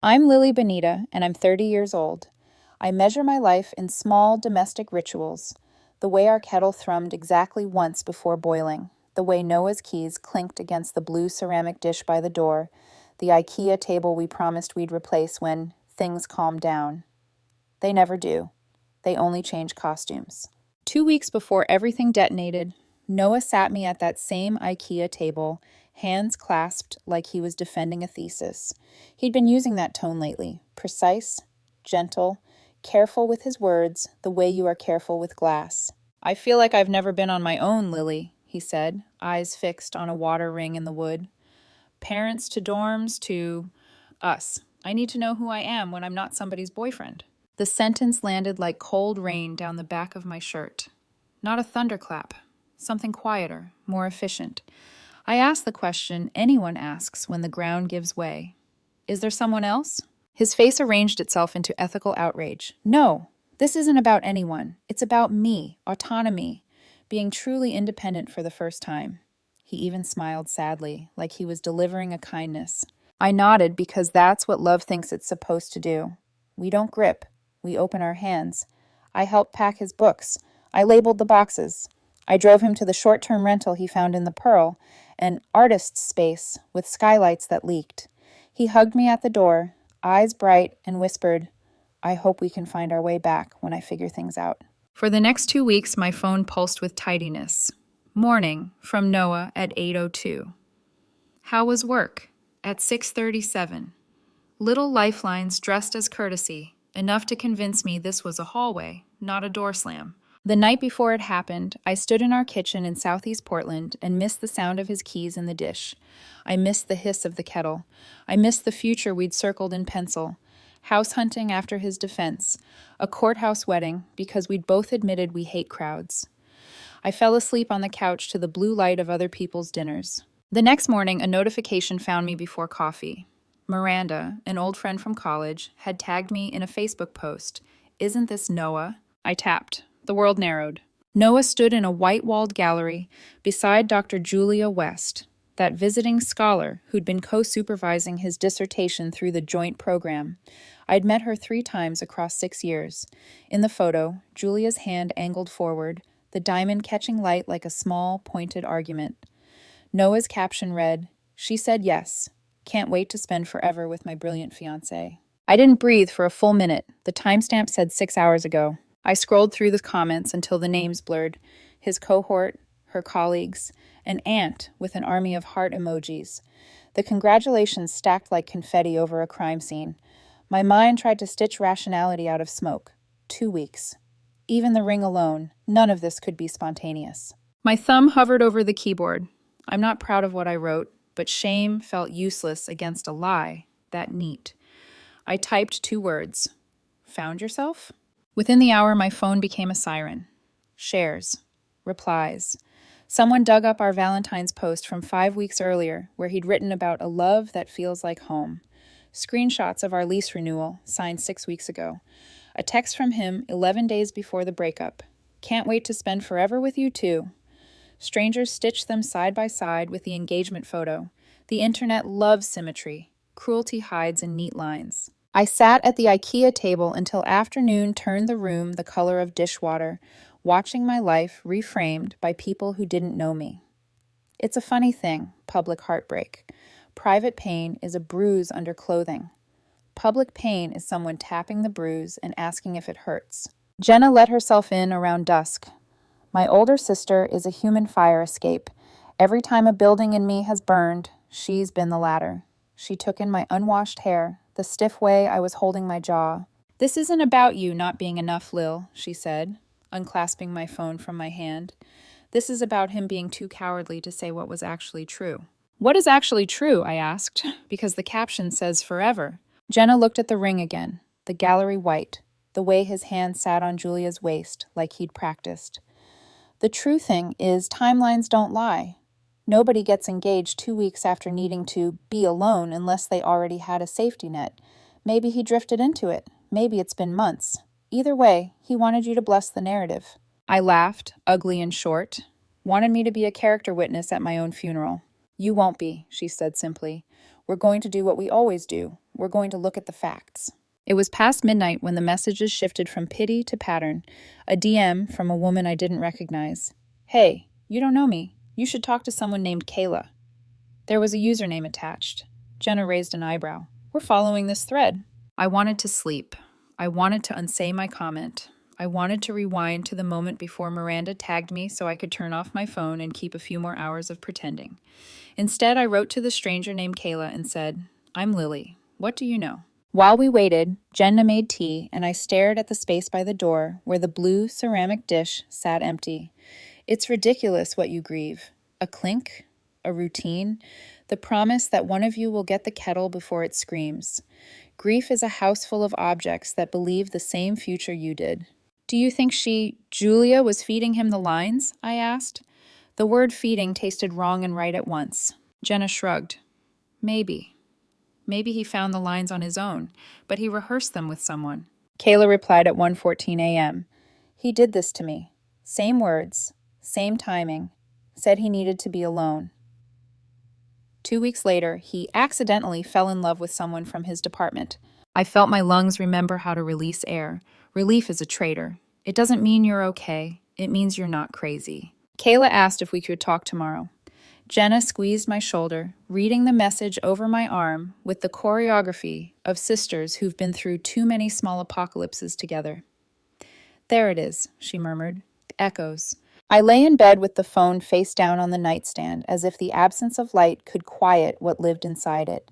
I'm Lily Benita, and I'm 30 years old. I measure my life in small domestic rituals, the way our kettle thrummed exactly once before boiling, the way Noah's keys clinked against the blue ceramic dish by the door, the IKEA table we promised we'd replace when things calmed down. They never do. They only change costumes. 2 weeks before everything detonated, Noah sat me at that same IKEA table, hands clasped like he was defending a thesis. He'd been using that tone lately, precise, gentle, careful with his words, the way you are careful with glass. I feel like I've never been on my own, Lily, he said, eyes fixed on a water ring in the wood. Parents to dorms to us. I need to know who I am when I'm not somebody's boyfriend. The sentence landed like cold rain down the back of my shirt. Not a thunderclap, something quieter, more efficient. I ask the question anyone asks when the ground gives way. Is there someone else? His face arranged itself into ethical outrage. No, this isn't about anyone. It's about me, autonomy, being truly independent for the first time. He even smiled sadly, like he was delivering a kindness. I nodded because that's what love thinks it's supposed to do. We don't grip. We open our hands. I helped pack his books. I labeled the boxes. I drove him to the short-term rental he found in the Pearl, an artist's space with skylights that leaked. He hugged me at the door, eyes bright, and whispered, I hope we can find our way back when I figure things out. For the next 2 weeks, my phone pulsed with tidiness. Morning, from Noah at 8:02. How was work? At 6:37. Little lifelines dressed as courtesy, enough to convince me this was a hallway, not a door slam. The night before it happened, I stood in our kitchen in southeast Portland and missed the sound of his keys in the dish. I missed the hiss of the kettle. I missed the future we'd circled in pencil. House hunting after his defense. A courthouse wedding because we'd both admitted we hate crowds. I fell asleep on the couch to the blue light of other people's dinners. The next morning, a notification found me before coffee. Miranda, an old friend from college, had tagged me in a Facebook post. Isn't this Noah? I tapped. The world narrowed. Noah stood in a white-walled gallery beside Dr. Julia West, that visiting scholar who'd been co-supervising his dissertation through the joint program. I'd met her 3 times across 6 years. In the photo, Julia's hand angled forward, the diamond catching light like a small, pointed argument. Noah's caption read, She said yes. Can't wait to spend forever with my brilliant fiancé. I didn't breathe for a full minute. The timestamp said 6 hours ago. I scrolled through the comments until the names blurred. His cohort, her colleagues, an aunt with an army of heart emojis. The congratulations stacked like confetti over a crime scene. My mind tried to stitch rationality out of smoke. 2 weeks. Even the ring alone, none of this could be spontaneous. My thumb hovered over the keyboard. I'm not proud of what I wrote, but shame felt useless against a lie that neat. I typed 2 words. Found yourself? Within the hour, my phone became a siren. Shares. Replies. Someone dug up our Valentine's post from 5 weeks earlier, where he'd written about a love that feels like home. Screenshots of our lease renewal, signed 6 weeks ago. A text from him 11 days before the breakup. Can't wait to spend forever with you, too. Strangers stitched them side by side with the engagement photo. The internet loves symmetry. Cruelty hides in neat lines. I sat at the IKEA table until afternoon turned the room the color of dishwater, watching my life reframed by people who didn't know me. It's a funny thing, public heartbreak. Private pain is a bruise under clothing. Public pain is someone tapping the bruise and asking if it hurts. Jenna let herself in around dusk. My older sister is a human fire escape. Every time a building in me has burned, she's been the latter. She took in my unwashed hair, the stiff way I was holding my jaw. This isn't about you not being enough, Lil, she said, unclasping my phone from my hand. This is about him being too cowardly to say what was actually true. What is actually true, I asked, because the caption says forever. Jenna looked at the ring again, the gallery white, the way his hand sat on Julia's waist like he'd practiced. The true thing is timelines don't lie. Nobody gets engaged 2 weeks after needing to be alone unless they already had a safety net. Maybe he drifted into it. Maybe it's been months. Either way, he wanted you to bless the narrative. I laughed, ugly and short. Wanted me to be a character witness at my own funeral. You won't be, she said simply. We're going to do what we always do. We're going to look at the facts. It was past midnight when the messages shifted from pity to pattern, a DM from a woman I didn't recognize. Hey, you don't know me. You should talk to someone named Kayla. There was a username attached. Jenna raised an eyebrow. We're following this thread. I wanted to sleep. I wanted to unsay my comment. I wanted to rewind to the moment before Miranda tagged me so I could turn off my phone and keep a few more hours of pretending. Instead, I wrote to the stranger named Kayla and said, I'm Lily. What do you know? While we waited, Jenna made tea, and I stared at the space by the door where the blue ceramic dish sat empty. It's ridiculous what you grieve. A clink? A routine? The promise that one of you will get the kettle before it screams. Grief is a house full of objects that believe the same future you did. Do you think Julia, was feeding him the lines? I asked. The word feeding tasted wrong and right at once. Jenna shrugged. Maybe. Maybe he found the lines on his own, but he rehearsed them with someone. Kayla replied at 1:14 a.m. He did this to me. Same words, same timing. Said he needed to be alone. 2 weeks later, he accidentally fell in love with someone from his department. I felt my lungs remember how to release air. Relief is a traitor. It doesn't mean you're okay. It means you're not crazy. Kayla asked if we could talk tomorrow. Jenna squeezed my shoulder, reading the message over my arm with the choreography of sisters who've been through too many small apocalypses together. There it is, she murmured. Echoes. I lay in bed with the phone face down on the nightstand, as if the absence of light could quiet what lived inside it.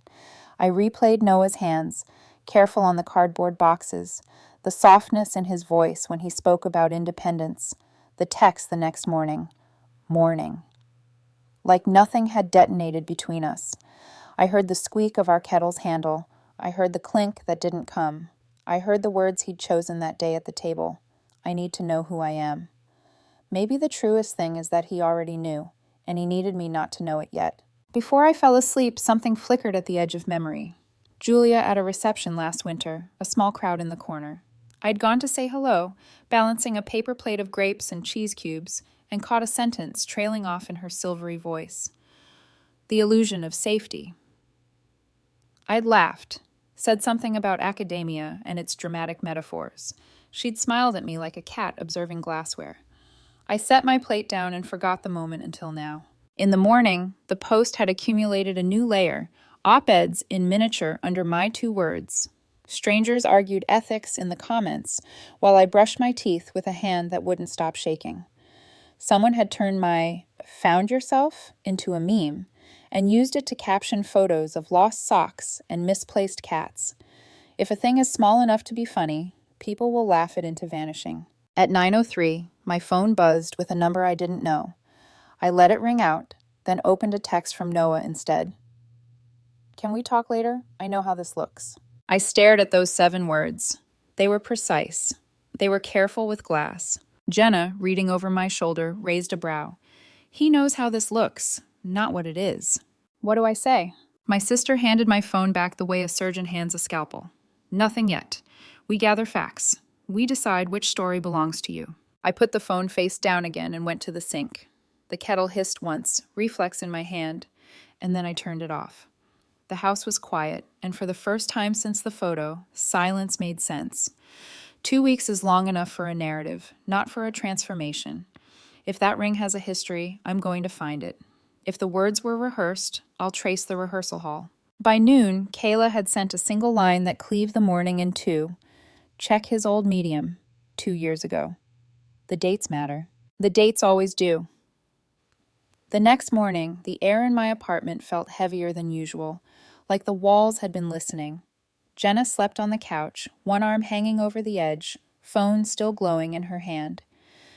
I replayed Noah's hands, careful on the cardboard boxes, the softness in his voice when he spoke about independence, the text the next morning. Morning. Like nothing had detonated between us. I heard the squeak of our kettle's handle. I heard the clink that didn't come. I heard the words he'd chosen that day at the table. I need to know who I am. Maybe the truest thing is that he already knew, and he needed me not to know it yet. Before I fell asleep, something flickered at the edge of memory. Julia at a reception last winter, a small crowd in the corner. I'd gone to say hello, balancing a paper plate of grapes and cheese cubes, and caught a sentence trailing off in her silvery voice. The illusion of safety. I'd laughed, said something about academia and its dramatic metaphors. She'd smiled at me like a cat observing glassware. I set my plate down and forgot the moment until now. In the morning, the Post had accumulated a new layer, op-eds in miniature under my 2 words. Strangers argued ethics in the comments, while I brushed my teeth with a hand that wouldn't stop shaking. Someone had turned my "found yourself" into a meme and used it to caption photos of lost socks and misplaced cats. If a thing is small enough to be funny, people will laugh it into vanishing. At 9:03, my phone buzzed with a number I didn't know. I let it ring out, then opened a text from Noah instead. Can we talk later? I know how this looks. I stared at those 7 words. They were precise. They were careful with glass. Jenna, reading over my shoulder, raised a brow. He knows how this looks, not what it is. What do I say? My sister handed my phone back the way a surgeon hands a scalpel. Nothing yet. We gather facts. We decide which story belongs to you. I put the phone face down again and went to the sink. The kettle hissed once, reflex in my hand, and then I turned it off. The house was quiet, and for the first time since the photo, silence made sense. 2 weeks is long enough for a narrative, not for a transformation. If that ring has a history, I'm going to find it. If the words were rehearsed, I'll trace the rehearsal hall. By noon, Kayla had sent a single line that cleaved the morning in 2. Check his old medium, 2 years ago. The dates matter. The dates always do. The next morning, the air in my apartment felt heavier than usual, like the walls had been listening. Jenna slept on the couch, one arm hanging over the edge, phone still glowing in her hand.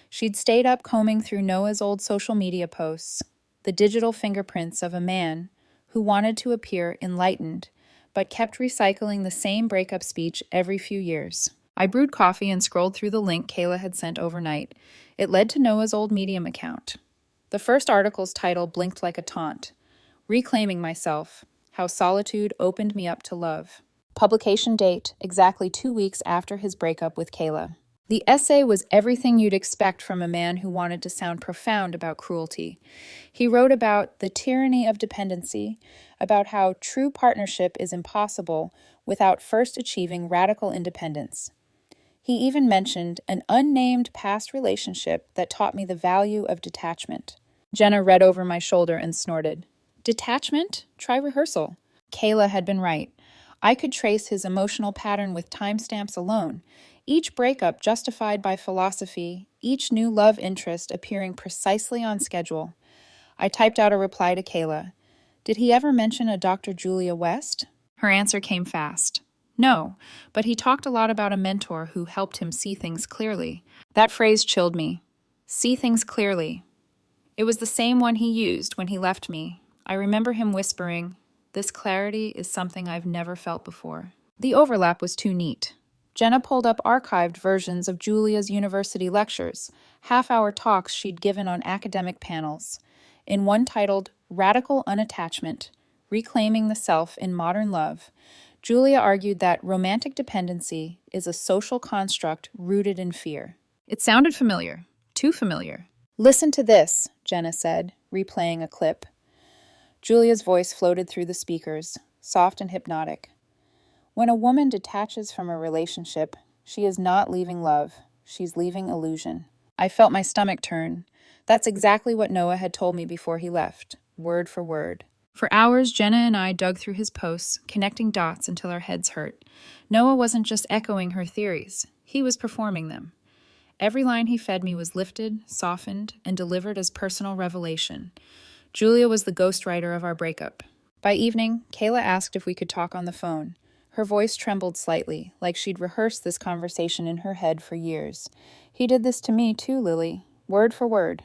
She'd stayed up combing through Noah's old social media posts, the digital fingerprints of a man who wanted to appear enlightened, but kept recycling the same breakup speech every few years. I brewed coffee and scrolled through the link Kayla had sent overnight. It led to Noah's old Medium account. The first article's title blinked like a taunt. Reclaiming myself, how solitude opened me up to love. Publication date, exactly 2 weeks after his breakup with Kayla. The essay was everything you'd expect from a man who wanted to sound profound about cruelty. He wrote about the tyranny of dependency, about how true partnership is impossible without first achieving radical independence. He even mentioned an unnamed past relationship that taught me the value of detachment. Jenna read over my shoulder and snorted. Detachment? Try rehearsal. Kayla had been right. I could trace his emotional pattern with timestamps alone, each breakup justified by philosophy, each new love interest appearing precisely on schedule. I typed out a reply to Kayla. Did he ever mention a Dr. Julia West? Her answer came fast. No, but he talked a lot about a mentor who helped him see things clearly. That phrase chilled me. See things clearly. It was the same one he used when he left me. I remember him whispering, "This clarity is something I've never felt before." The overlap was too neat. Jenna pulled up archived versions of Julia's university lectures, half-hour talks she'd given on academic panels. In one titled Radical Unattachment, Reclaiming the Self in Modern Love, Julia argued that romantic dependency is a social construct rooted in fear. It sounded familiar, too familiar. Listen to this, Jenna said, replaying a clip. Julia's voice floated through the speakers, soft and hypnotic. When a woman detaches from a relationship, she is not leaving love, she's leaving illusion. I felt my stomach turn. That's exactly what Noah had told me before he left, word for word. For hours, Jenna and I dug through his posts, connecting dots until our heads hurt. Noah wasn't just echoing her theories, he was performing them. Every line he fed me was lifted, softened, and delivered as personal revelation. Julia was the ghostwriter of our breakup. By evening, Kayla asked if we could talk on the phone. Her voice trembled slightly, like she'd rehearsed this conversation in her head for years. He did this to me too, Lily, word for word.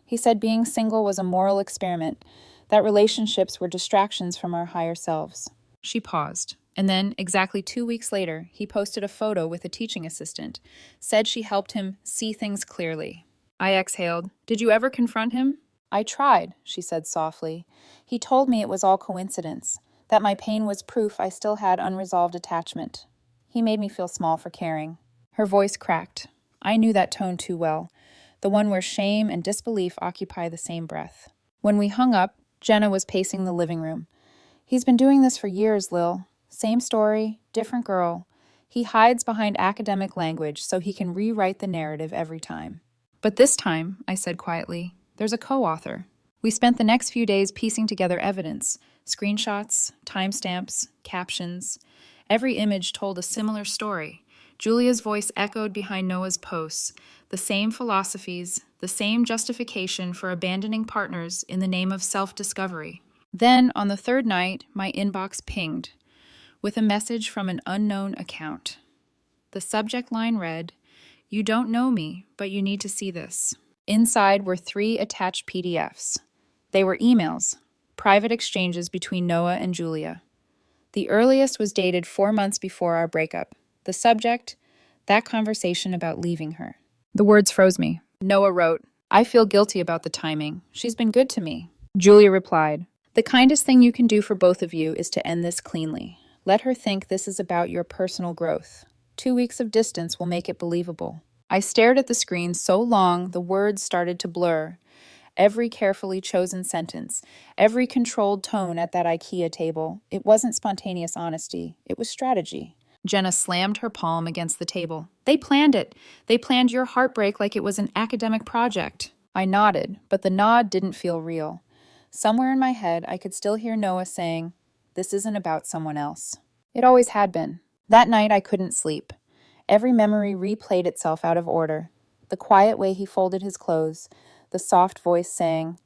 He said being single was a moral experiment, that relationships were distractions from our higher selves. She paused, and then, exactly 2 weeks later, he posted a photo with a teaching assistant, said she helped him see things clearly. I exhaled. Did you ever confront him? I tried, she said softly. He told me it was all coincidence, that my pain was proof I still had unresolved attachment. He made me feel small for caring. Her voice cracked. I knew that tone too well, the one where shame and disbelief occupy the same breath. When we hung up, Jenna was pacing the living room. He's been doing this for years, Lil. Same story, different girl. He hides behind academic language so he can rewrite the narrative every time. But this time, I said quietly, there's a co-author. We spent the next few days piecing together evidence, screenshots, timestamps, captions. Every image told a similar story. Julia's voice echoed behind Noah's posts, the same philosophies, the same justification for abandoning partners in the name of self-discovery. Then, on the third night, my inbox pinged with a message from an unknown account. The subject line read, "You don't know me, but you need to see this." Inside were 3 attached PDFs. They were emails, private exchanges between Noah and Julia. The earliest was dated 4 months before our breakup. The subject, that conversation about leaving her. The words froze me. Noah wrote, "I feel guilty about the timing. She's been good to me." Julia replied, "The kindest thing you can do for both of you is to end this cleanly. Let her think this is about your personal growth. 2 weeks of distance will make it believable." I stared at the screen so long the words started to blur. Every carefully chosen sentence, every controlled tone at that IKEA table, it wasn't spontaneous honesty, it was strategy. Jenna slammed her palm against the table. "They planned it. They planned your heartbreak like it was an academic project." I nodded, but the nod didn't feel real. Somewhere in my head, I could still hear Noah saying, "This isn't about someone else." It always had been. That night, I couldn't sleep. Every memory replayed itself out of order. The quiet way he folded his clothes, the soft voice saying,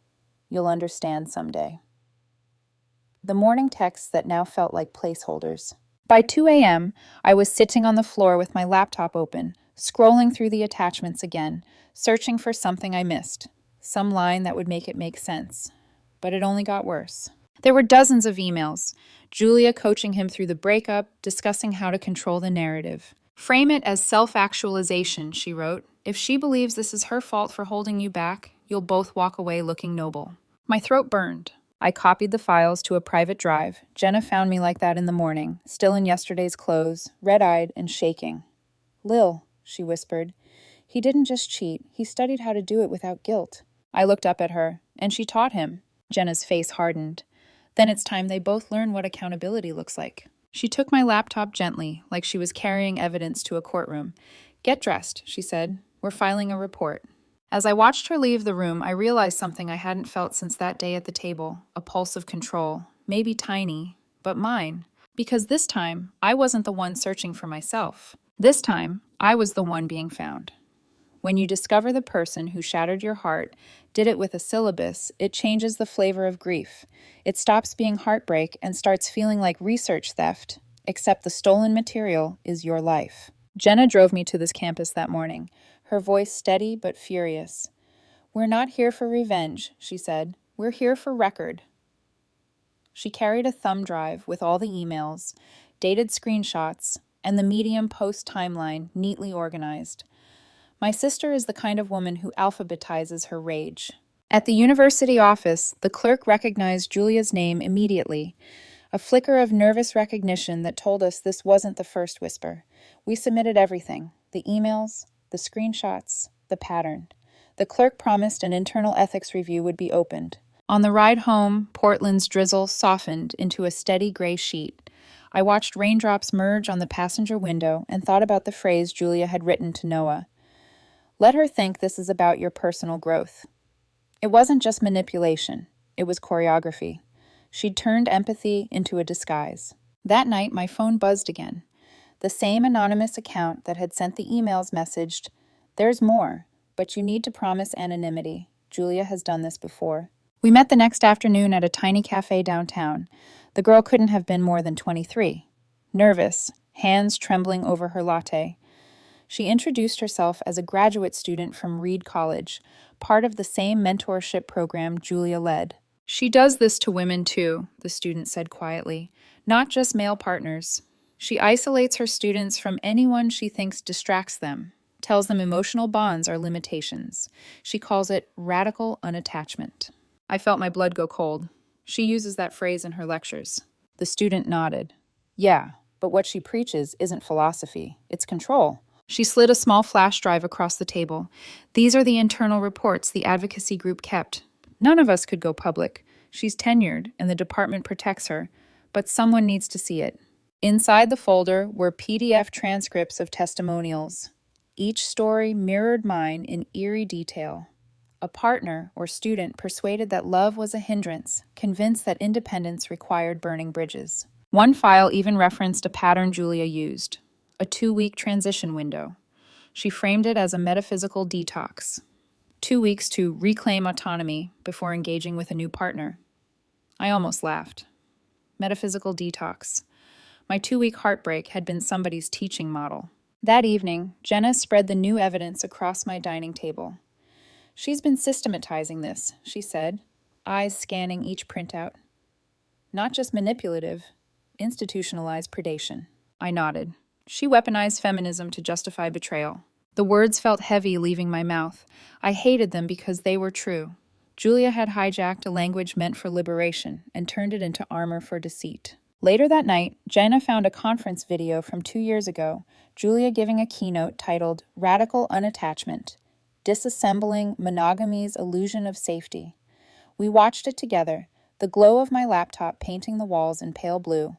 "You'll understand someday." The morning texts that now felt like placeholders. By 2 a.m., I was sitting on the floor with my laptop open, scrolling through the attachments again, searching for something I missed, some line that would make it make sense. But it only got worse. There were dozens of emails, Julia coaching him through the breakup, discussing how to control the narrative. "Frame it as self-actualization," she wrote. "If she believes this is her fault for holding you back, you'll both walk away looking noble." My throat burned. I copied the files to a private drive. Jenna found me like that in the morning, still in yesterday's clothes, red-eyed and shaking. "Lil, she whispered. He didn't just cheat, he studied how to do it without guilt. I looked up at her, and she taught him. Jenna's face hardened. Then it's time they both learn what accountability looks like. She took my laptop gently, like she was carrying evidence to a courtroom. Get dressed, she said. We're filing a report. As I watched her leave the room, I realized something I hadn't felt since that day at the table, a pulse of control, maybe tiny, but mine. Because this time, I wasn't the one searching for myself. This time, I was the one being found. When you discover the person who shattered your heart did it with a syllabus, it changes the flavor of grief. It stops being heartbreak and starts feeling like research theft, except the stolen material is your life. Jenna drove me to this campus that morning, her voice steady but furious. We're not here for revenge, she said. We're here for record. She carried a thumb drive with all the emails, dated screenshots, and the Medium post timeline neatly organized. My sister is the kind of woman who alphabetizes her rage. At the university office, the clerk recognized Julia's name immediately, a flicker of nervous recognition that told us this wasn't the first whisper. We submitted everything, the emails, the screenshots, the pattern. The clerk promised an internal ethics review would be opened. On the ride home, Portland's drizzle softened into a steady gray sheet. I watched raindrops merge on the passenger window and thought about the phrase Julia had written to Noah. Let her think this is about your personal growth. It wasn't just manipulation, it was choreography. She'd turned empathy into a disguise. That night, my phone buzzed again. The same anonymous account that had sent the emails messaged, "There's more, but you need to promise anonymity. Julia has done this before." We met the next afternoon at a tiny cafe downtown. The girl couldn't have been more than 23. Nervous, hands trembling over her latte. She introduced herself as a graduate student from Reed College, part of the same mentorship program Julia led. She does this to women too, the student said quietly, not just male partners. She isolates her students from anyone she thinks distracts them, tells them emotional bonds are limitations. She calls it radical unattachment. I felt my blood go cold. She uses that phrase in her lectures. The student nodded. Yeah, but what she preaches isn't philosophy, it's control. She slid a small flash drive across the table. These are the internal reports the advocacy group kept. None of us could go public. She's tenured, and the department protects her, but someone needs to see it. Inside the folder were PDF transcripts of testimonials. Each story mirrored mine in eerie detail. A partner or student persuaded that love was a hindrance, convinced that independence required burning bridges. One file even referenced a pattern Julia used, a 2-week transition window. She framed it as a metaphysical detox. 2 weeks to reclaim autonomy before engaging with a new partner. I almost laughed. Metaphysical detox. My 2-week heartbreak had been somebody's teaching model. That evening, Jenna spread the new evidence across my dining table. She's been systematizing this, she said, eyes scanning each printout. Not just manipulative, institutionalized predation. I nodded. She weaponized feminism to justify betrayal. The words felt heavy leaving my mouth. I hated them because they were true. Julia had hijacked a language meant for liberation and turned it into armor for deceit. Later that night, Jenna found a conference video from 2 years ago, Julia giving a keynote titled Radical Unattachment, Disassembling Monogamy's Illusion of Safety. We watched it together, the glow of my laptop painting the walls in pale blue.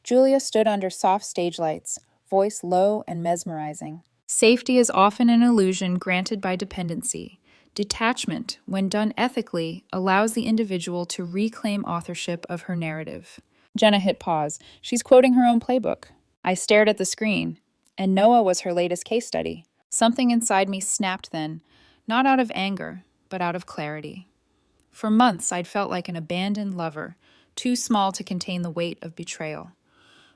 Julia stood under soft stage lights, voice low and mesmerizing. Safety is often an illusion granted by dependency. Detachment, when done ethically, allows the individual to reclaim authorship of her narrative. Jenna hit pause. She's quoting her own playbook. I stared at the screen, and Noah was her latest case study. Something inside me snapped then, not out of anger, but out of clarity. For months, I'd felt like an abandoned lover, too small to contain the weight of betrayal.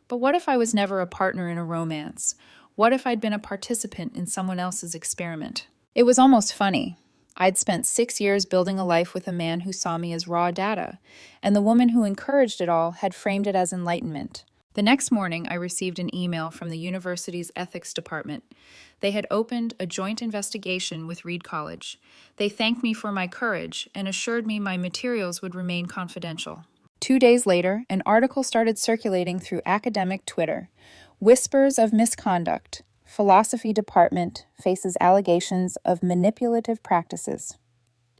But what if I was never a partner in a romance? What if I'd been a participant in someone else's experiment? It was almost funny. I'd spent 6 years building a life with a man who saw me as raw data, and the woman who encouraged it all had framed it as enlightenment. The next morning, I received an email from the university's ethics department. They had opened a joint investigation with Reed College. They thanked me for my courage and assured me my materials would remain confidential. 2 days later, an article started circulating through academic Twitter. Whispers of misconduct. philosophy department faces allegations of manipulative practices.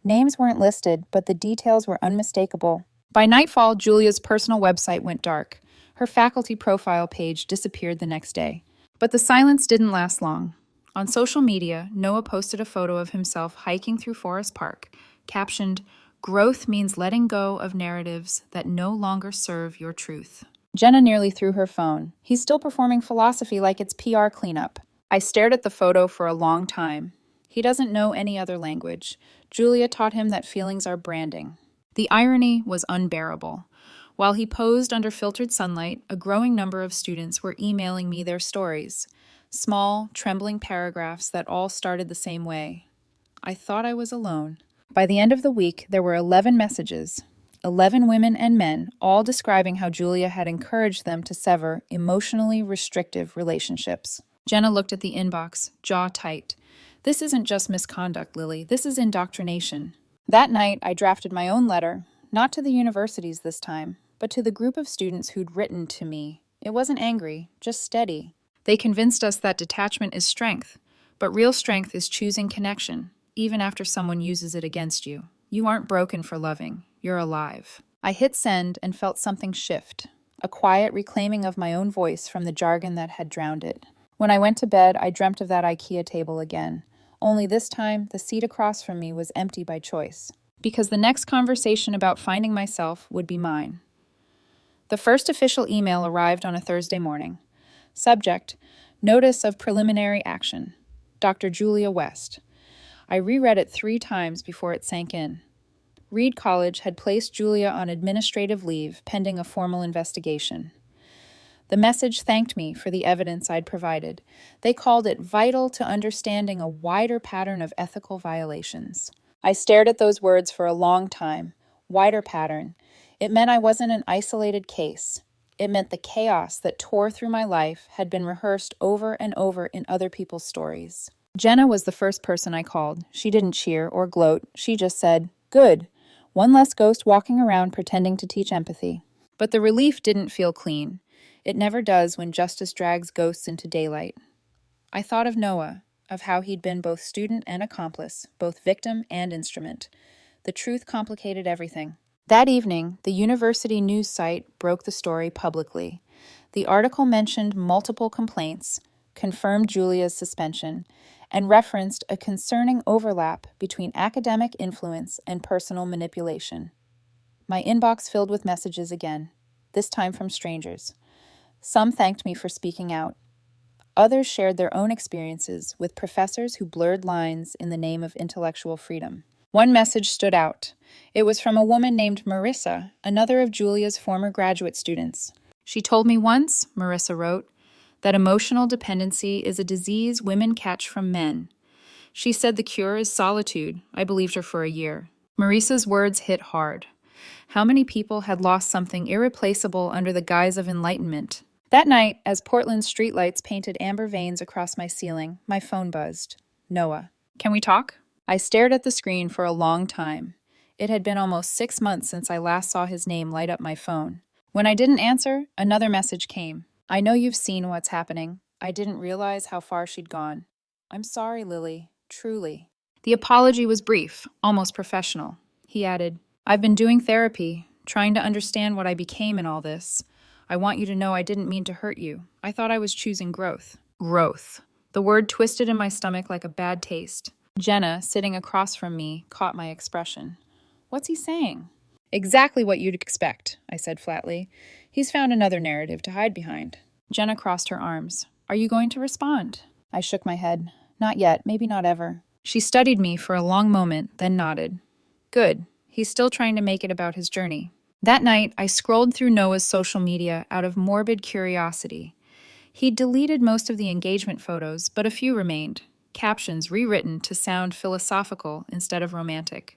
Names weren't listed, but the details were unmistakable. By nightfall, Julia's personal website went dark. Her faculty profile page disappeared the next day. But the silence didn't last long. On social media, Noah posted a photo of himself hiking through Forest Park, captioned, "Growth means letting go of narratives that no longer serve your truth." Jenna nearly threw her phone. He's still performing philosophy like it's PR cleanup. I stared at the photo for a long time. He doesn't know any other language. Julia taught him that feelings are branding. The irony was unbearable. While he posed under filtered sunlight, a growing number of students were emailing me their stories. Small, trembling paragraphs that all started the same way. I thought I was alone. By the end of the week, there were 11 messages. 11 women and men, all describing how Julia had encouraged them to sever emotionally restrictive relationships. Jenna looked at the inbox, jaw tight. "This isn't just misconduct, Lily. This is indoctrination." That night, I drafted my own letter, not to the universities this time, but to the group of students who'd written to me. It wasn't angry, just steady. They convinced us that detachment is strength, but real strength is choosing connection, even after someone uses it against you. You aren't broken for loving. You're alive. I hit send and felt something shift, a quiet reclaiming of my own voice from the jargon that had drowned it. When I went to bed, I dreamt of that IKEA table again. Only this time, the seat across from me was empty by choice, because the next conversation about finding myself would be mine. The first official email arrived on a Thursday morning. Subject, Notice of Preliminary Action. Dr. Julia West. I reread it 3 times before it sank in. Reed College had placed Julia on administrative leave pending a formal investigation. The message thanked me for the evidence I'd provided. They called it vital to understanding a wider pattern of ethical violations. I stared at those words for a long time. Wider pattern. It meant I wasn't an isolated case. It meant the chaos that tore through my life had been rehearsed over and over in other people's stories. Jenna was the first person I called. She didn't cheer or gloat. She just said, "Good. One less ghost walking around pretending to teach empathy." But the relief didn't feel clean. It never does when justice drags ghosts into daylight. I thought of Noah, of how he'd been both student and accomplice, both victim and instrument. The truth complicated everything. That evening, the university news site broke the story publicly. The article mentioned multiple complaints, confirmed Julia's suspension, and referenced a concerning overlap between academic influence and personal manipulation. My inbox filled with messages again, this time from strangers. Some thanked me for speaking out. Others shared their own experiences with professors who blurred lines in the name of intellectual freedom. One message stood out. It was from a woman named Marissa, another of Julia's former graduate students. "She told me once," Marissa wrote, "that emotional dependency is a disease women catch from men. She said the cure is solitude." I believed her for a year. Marissa's words hit hard. How many people had lost something irreplaceable under the guise of enlightenment? That night, as Portland's streetlights painted amber veins across my ceiling, my phone buzzed. Noah. "Can we talk?" I stared at the screen for a long time. It had been almost 6 months since I last saw his name light up my phone. When I didn't answer, another message came. "I know you've seen what's happening. I didn't realize how far she'd gone. I'm sorry, Lily. Truly." The apology was brief, almost professional. He added, "I've been doing therapy, trying to understand what I became in all this. I want you to know I didn't mean to hurt you. I thought I was choosing growth." Growth. The word twisted in my stomach like a bad taste. Jenna, sitting across from me, caught my expression. "What's he saying?" "Exactly what you'd expect," I said flatly. "He's found another narrative to hide behind." Jenna crossed her arms. "Are you going to respond?" I shook my head. "Not yet, maybe not ever." She studied me for a long moment, then nodded. "Good. He's still trying to make it about his journey." That night, I scrolled through Noah's social media out of morbid curiosity. He'd deleted most of the engagement photos, but a few remained, captions rewritten to sound philosophical instead of romantic.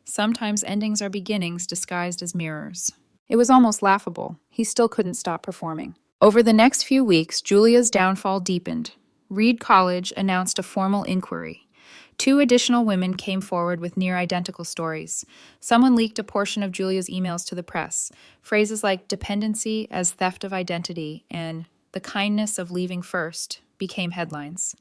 Sometimes endings are beginnings disguised as mirrors. It was almost laughable. He still couldn't stop performing. Over the next few weeks, Julia's downfall deepened. Reed College announced a formal inquiry. 2 additional women came forward with near-identical stories. Someone leaked a portion of Julia's emails to the press. Phrases like dependency as theft of identity and the kindness of leaving first became headlines.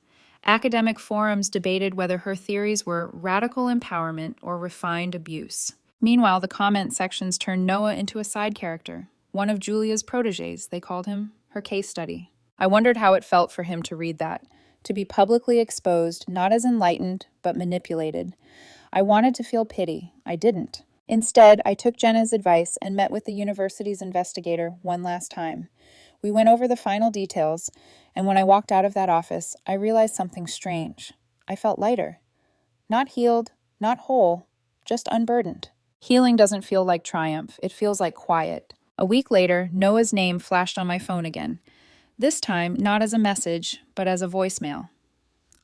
Academic forums debated whether her theories were radical empowerment or refined abuse. Meanwhile, the comment sections turned Noah into a side character, one of Julia's proteges, they called him, her case study. I wondered how it felt for him to read that, to be publicly exposed, not as enlightened, but manipulated. I wanted to feel pity. I didn't. Instead, I took Jenna's advice and met with the university's investigator one last time. We went over the final details, and when I walked out of that office, I realized something strange. I felt lighter. Not healed, not whole, just unburdened. Healing doesn't feel like triumph, it feels like quiet. A week later, Noah's name flashed on my phone again. This time, not as a message, but as a voicemail.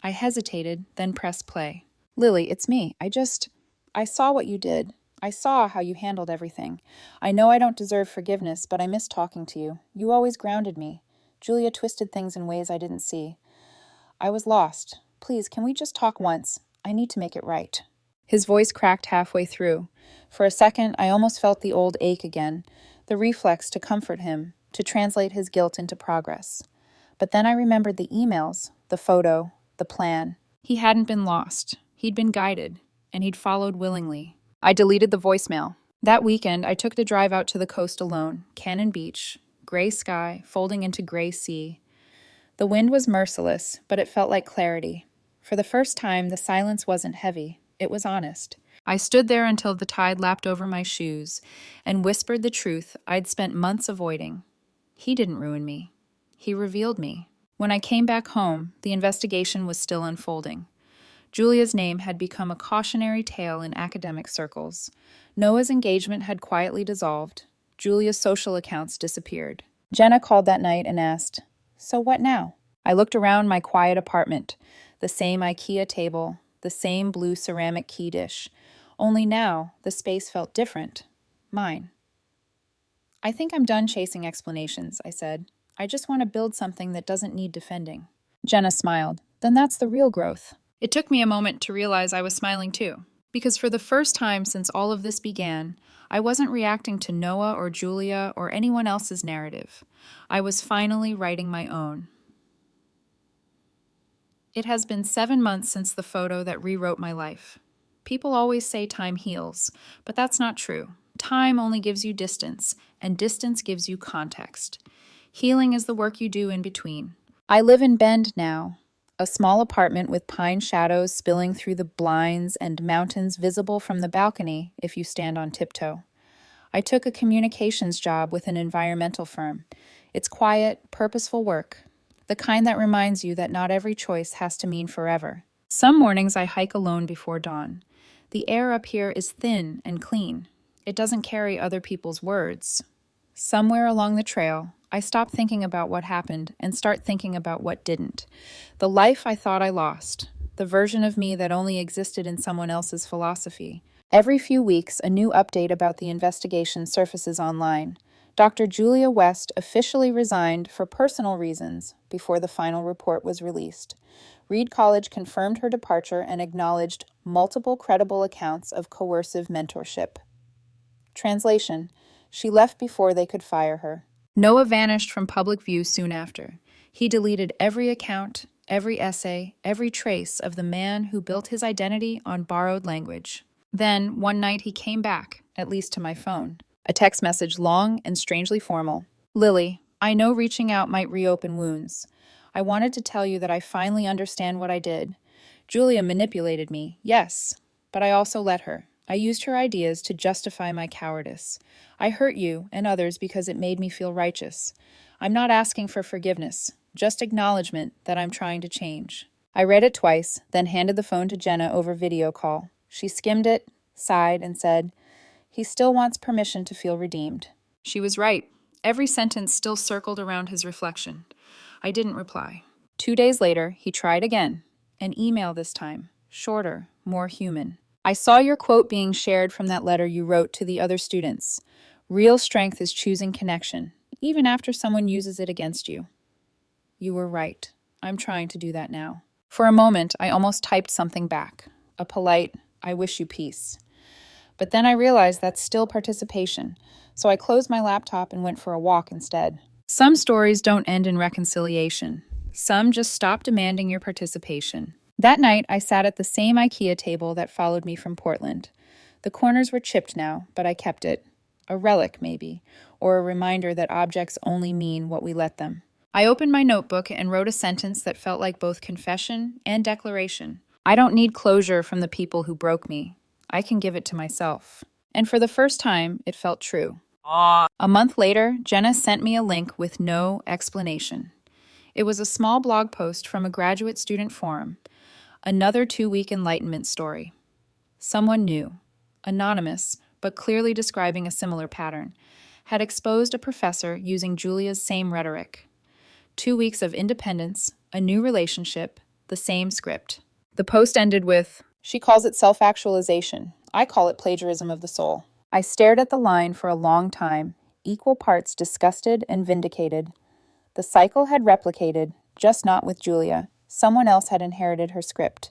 I hesitated, then pressed play. Lily, it's me. I saw what you did. I saw how you handled everything. I know I don't deserve forgiveness, but I miss talking to you. You always grounded me. Julia twisted things in ways I didn't see. I was lost. Please, can we just talk once? I need to make it right. His voice cracked halfway through. For a second, I almost felt the old ache again, the reflex to comfort him, to translate his guilt into progress. But then I remembered the emails, the photo, the plan. He hadn't been lost. He'd been guided, and he'd followed willingly. I deleted the voicemail. That weekend, I took the drive out to the coast alone, Cannon Beach, gray sky folding into gray sea. The wind was merciless, but it felt like clarity. For the first time, the silence wasn't heavy. It was honest. I stood there until the tide lapped over my shoes and whispered the truth I'd spent months avoiding. He didn't ruin me. He revealed me. When I came back home, the investigation was still unfolding. Julia's name had become a cautionary tale in academic circles. Noah's engagement had quietly dissolved. Julia's social accounts disappeared. Jenna called that night and asked, "So what now?" I looked around my quiet apartment. The same IKEA table, the same blue ceramic key dish. Only now, the space felt different. Mine. "I think I'm done chasing explanations," I said. "I just want to build something that doesn't need defending." Jenna smiled. "Then that's the real growth." It took me a moment to realize I was smiling too, because for the first time since all of this began, I wasn't reacting to Noah or Julia or anyone else's narrative. I was finally writing my own. It has been 7 months since the photo that rewrote my life. People always say time heals, but that's not true. Time only gives you distance, and distance gives you context. Healing is the work you do in between. I live in Bend now, a small apartment with pine shadows spilling through the blinds and mountains visible from the balcony if you stand on tiptoe. I took a communications job with an environmental firm. It's quiet, purposeful work, the kind that reminds you that not every choice has to mean forever. Some mornings I hike alone before dawn. The air up here is thin and clean. It doesn't carry other people's words. Somewhere along the trail, I stop thinking about what happened and start thinking about what didn't. The life I thought I lost, the version of me that only existed in someone else's philosophy. Every few weeks, a new update about the investigation surfaces online. Dr. Julia West officially resigned for personal reasons before the final report was released. Reed College confirmed her departure and acknowledged multiple credible accounts of coercive mentorship. Translation: she left before they could fire her. Noah vanished from public view soon after. He deleted every account, every essay, every trace of the man who built his identity on borrowed language. Then, one night, he came back, at least to my phone. A text message long and strangely formal. "Lily, I know reaching out might reopen wounds. I wanted to tell you that I finally understand what I did. Julia manipulated me, yes, but I also let her. I used her ideas to justify my cowardice. I hurt you and others because it made me feel righteous. I'm not asking for forgiveness, just acknowledgement that I'm trying to change." I read it twice, then handed the phone to Jenna over video call. She skimmed it, sighed, and said, "He still wants permission to feel redeemed." She was right. Every sentence still circled around his reflection. I didn't reply. 2 days later, he tried again. An email this time, shorter, more human. "I saw your quote being shared from that letter you wrote to the other students. Real strength is choosing connection, even after someone uses it against you. You were right. I'm trying to do that now." For a moment, I almost typed something back. A polite, "I wish you peace." But then I realized that's still participation, so I closed my laptop and went for a walk instead. Some stories don't end in reconciliation. Some just stop demanding your participation. That night, I sat at the same IKEA table that followed me from Portland. The corners were chipped now, but I kept it. A relic, maybe, or a reminder that objects only mean what we let them. I opened my notebook and wrote a sentence that felt like both confession and declaration. I don't need closure from the people who broke me. I can give it to myself. And for the first time, it felt true. A month later, Jenna sent me a link with no explanation. It was a small blog post from a graduate student forum, another 2-week enlightenment story. Someone new, anonymous, but clearly describing a similar pattern, had exposed a professor using Julia's same rhetoric. 2 weeks of independence, a new relationship, the same script. The post ended with, "She calls it self-actualization. I call it plagiarism of the soul." I stared at the line for a long time, equal parts disgusted and vindicated. The cycle had replicated, just not with Julia. Someone else had inherited her script.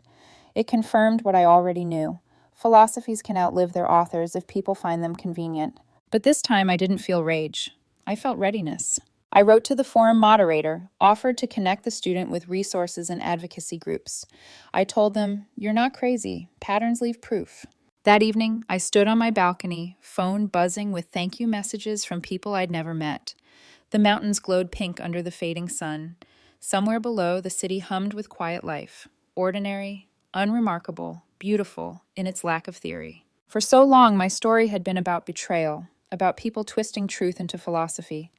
It confirmed what I already knew. Philosophies can outlive their authors if people find them convenient. But this time I didn't feel rage. I felt readiness. I wrote to the forum moderator, offered to connect the student with resources and advocacy groups. I told them, "You're not crazy. Patterns leave proof." That evening, I stood on my balcony, phone buzzing with thank you messages from people I'd never met. The mountains glowed pink under the fading sun. Somewhere below, the city hummed with quiet life. Ordinary, unremarkable, beautiful in its lack of theory. For so long, my story had been about betrayal, about people twisting truth into philosophy.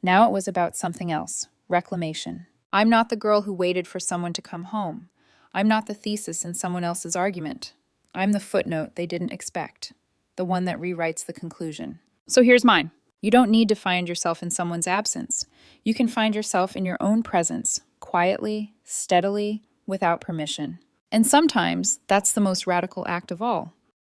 Now it was about something else, reclamation. I'm not the girl who waited for someone to come home. I'm not the thesis in someone else's argument. I'm the footnote they didn't expect, the one that rewrites the conclusion. So here's mine. You don't need to find yourself in someone's absence. You can find yourself in your own presence, quietly, steadily, without permission. And sometimes that's the most radical act of all.